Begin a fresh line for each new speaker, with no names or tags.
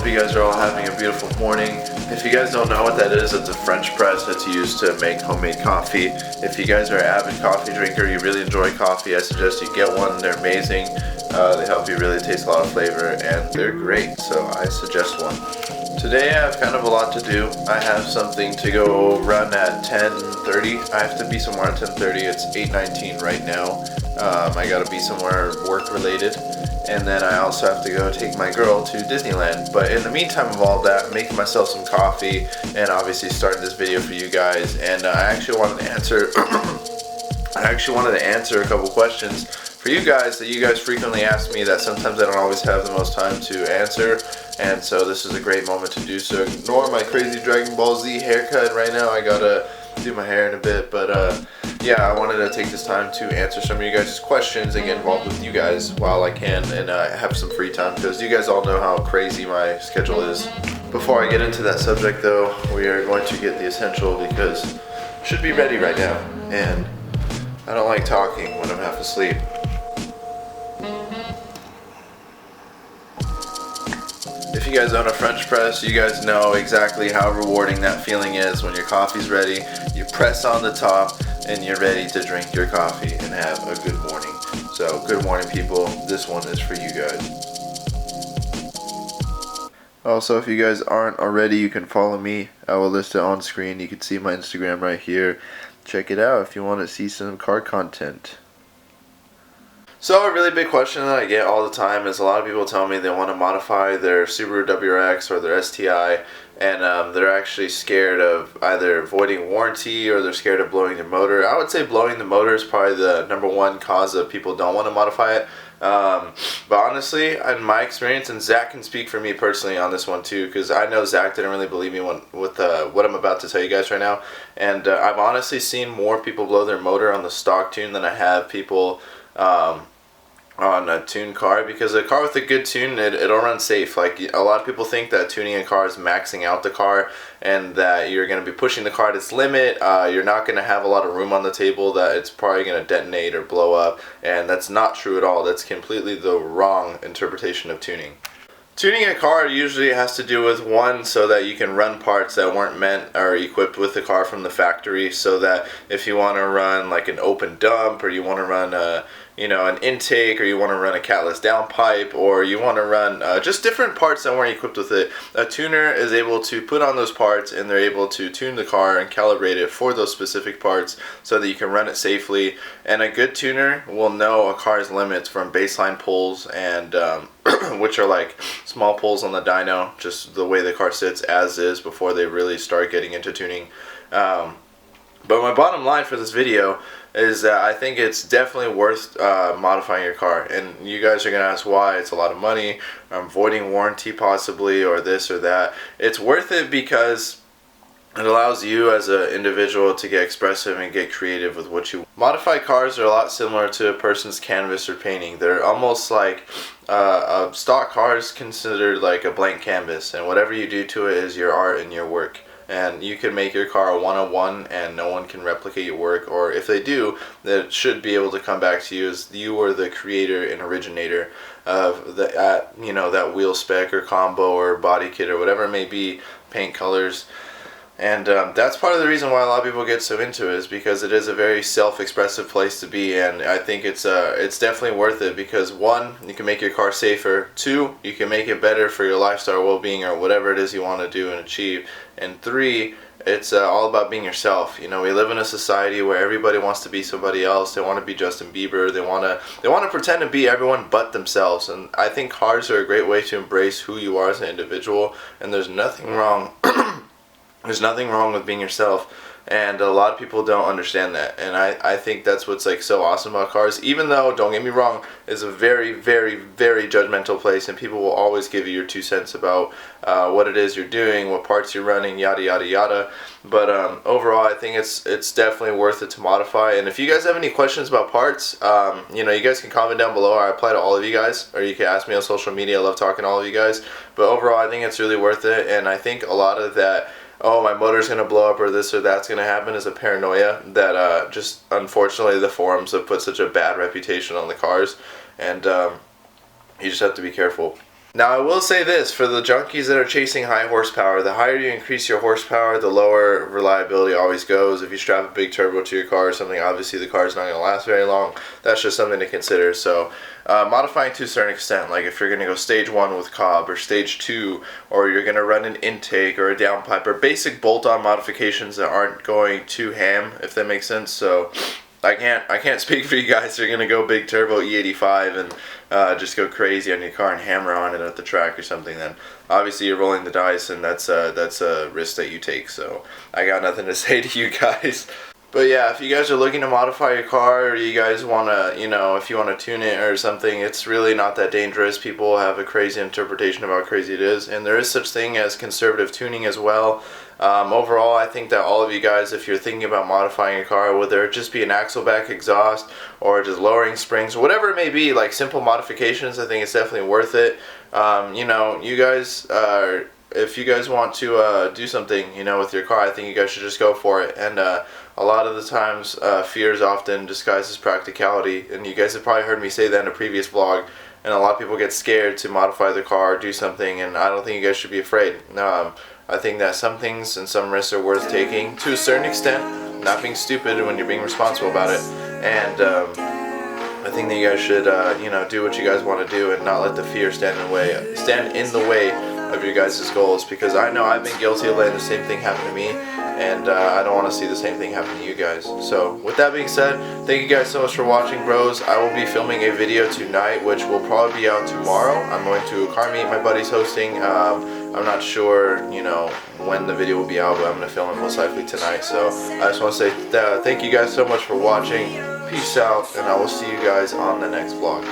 hope you guys are all having a beautiful morning. If you guys don't know what that is, it's a French press that's used to make homemade coffee. If you guys are an avid coffee drinker, you really enjoy coffee, I suggest you get one. They're amazing. They help you really taste a lot of flavor, and they're great, so I suggest one. Today I have kind of a lot to do. I have something to go run at 10:30. I have to be somewhere at 10:30. It's 8:19 right now. I gotta be somewhere work related. And then I also have to go take my girl to Disneyland. But in the meantime of all that, I'm making myself some coffee and obviously starting this video for you guys. And I actually wanted to answer a couple questions for you guys that you guys frequently ask me that sometimes I don't always have the most time to answer. And so this is a great moment to do so. Ignore my crazy Dragon Ball Z haircut right now. I gotta do my hair in a bit, but yeah, I wanted to take this time to answer some of you guys' questions and get involved with you guys while I can and have some free time, because you guys all know how crazy my schedule is. Before I get into that subject though, we are going to get the essential, because I should be ready right now, and I don't like talking when I'm half asleep. If you guys own a French press, you guys know exactly how rewarding that feeling is when your coffee's ready, you press on the top, and you're ready to drink your coffee and have a good morning. So, good morning people, this one is for you guys. Also, if you guys aren't already, you can follow me. I will list it on screen. You can see my Instagram right here. Check it out if you want to see some car content. So a really big question that I get all the time is a lot of people tell me they want to modify their Subaru WRX or their STI, and they're actually scared of either voiding warranty or they're scared of blowing their motor. I would say blowing the motor is probably the number one cause of people don't want to modify it. But honestly, in my experience, and Zach can speak for me personally on this one too, because I know Zach didn't really believe me with what I'm about to tell you guys right now, and I've honestly seen more people blow their motor on the stock tune than I have people on a tuned car, because a car with a good tune, it'll run safe. Like, a lot of people think that tuning a car is maxing out the car and that you're going to be pushing the car to its limit. You're not going to have a lot of room on the table, that it's probably going to detonate or blow up, and that's not true at all. That's completely the wrong interpretation of tuning. Tuning a car usually has to do with, one, so that you can run parts that weren't meant or equipped with the car from the factory, so that if you want to run like an open dump, or you want to run an intake, or you want to run a catless downpipe, or you want to run just different parts that weren't equipped with it, a tuner is able to put on those parts, and they're able to tune the car and calibrate it for those specific parts so that you can run it safely. And a good tuner will know a car's limits from baseline pulls, and which are like small pulls on the dyno, just the way the car sits as is before they really start getting into tuning. But my bottom line for this video is that I think it's definitely worth modifying your car. And you guys are going to ask why. It's a lot of money, voiding warranty possibly, or this or that. It's worth it because it allows you as an individual to get expressive and get creative with what you want. Modified cars are a lot similar to a person's canvas or painting. They're almost like a stock car is considered like a blank canvas, and whatever you do to it is your art and your work. And you can make your car a one-on-one and no one can replicate your work, or if they do, that should be able to come back to you as you were the creator and originator of that wheel spec or combo or body kit or whatever it may be, paint colors. And that's part of the reason why a lot of people get so into it, is because it is a very self-expressive place to be, and I think it's definitely worth it, because one, you can make your car safer, two, you can make it better for your lifestyle well-being or whatever it is you want to do and achieve, and three, it's all about being yourself. You know, we live in a society where everybody wants to be somebody else. They want to be Justin Bieber. They want to pretend to be everyone but themselves, and I think cars are a great way to embrace who you are as an individual, and there's nothing wrong There's nothing wrong with being yourself, and a lot of people don't understand that, and I think that's what's like so awesome about cars, even though, don't get me wrong, it's a very, very, very judgmental place, and people will always give you your 2 cents about what it is you're doing, what parts you're running, yada yada yada. But overall, I think it's definitely worth it to modify. And if you guys have any questions about parts, you guys can comment down below. I reply to all of you guys, or you can ask me on social media. I love talking to all of you guys. But overall, I think it's really worth it, and I think a lot of that, oh, my motor's going to blow up or this or that's going to happen, is a paranoia that just unfortunately the forums have put such a bad reputation on the cars, and you just have to be careful. Now I will say this, for the junkies that are chasing high horsepower, the higher you increase your horsepower, the lower reliability always goes. If you strap a big turbo to your car or something, obviously the car is not going to last very long. That's just something to consider. So modifying to a certain extent, like if you're going to go stage 1 with Cobb or stage 2, or you're going to run an intake or a downpipe, or basic bolt-on modifications that aren't going too ham, if that makes sense. So I can't speak for you guys who are gonna go big turbo E85 and just go crazy on your car and hammer on it at the track or something. Then obviously you're rolling the dice, and that's a risk that you take. So I got nothing to say to you guys. But yeah, if you guys are looking to modify your car, or you guys want to, if you want to tune it or something, it's really not that dangerous. People have a crazy interpretation of how crazy it is, and there is such thing as conservative tuning as well. Overall, I think that all of you guys, if you're thinking about modifying your car, whether it just be an axle back exhaust or just lowering springs, whatever it may be, like simple modifications, I think it's definitely worth it. You guys are... If you guys want to do something, with your car, I think you guys should just go for it. And a lot of the times, fear is often disguised as practicality. And you guys have probably heard me say that in a previous vlog. And a lot of people get scared to modify their car or do something. And I don't think you guys should be afraid. I think that some things and some risks are worth taking to a certain extent. Not being stupid when you're being responsible about it. And I think that you guys should, do what you guys want to do and not let the fear stand in the way of your guys' goals, because I know I've been guilty of letting the same thing happen to me, and I don't want to see the same thing happen to you guys. So with that being said, thank you guys so much for watching, bros. I will be filming a video tonight, which will probably be out tomorrow. I'm going to a car meet my buddy's hosting. I'm not sure, when the video will be out, but I'm going to film it most likely tonight. So I just want to say thank you guys so much for watching. Peace out, and I will see you guys on the next vlog.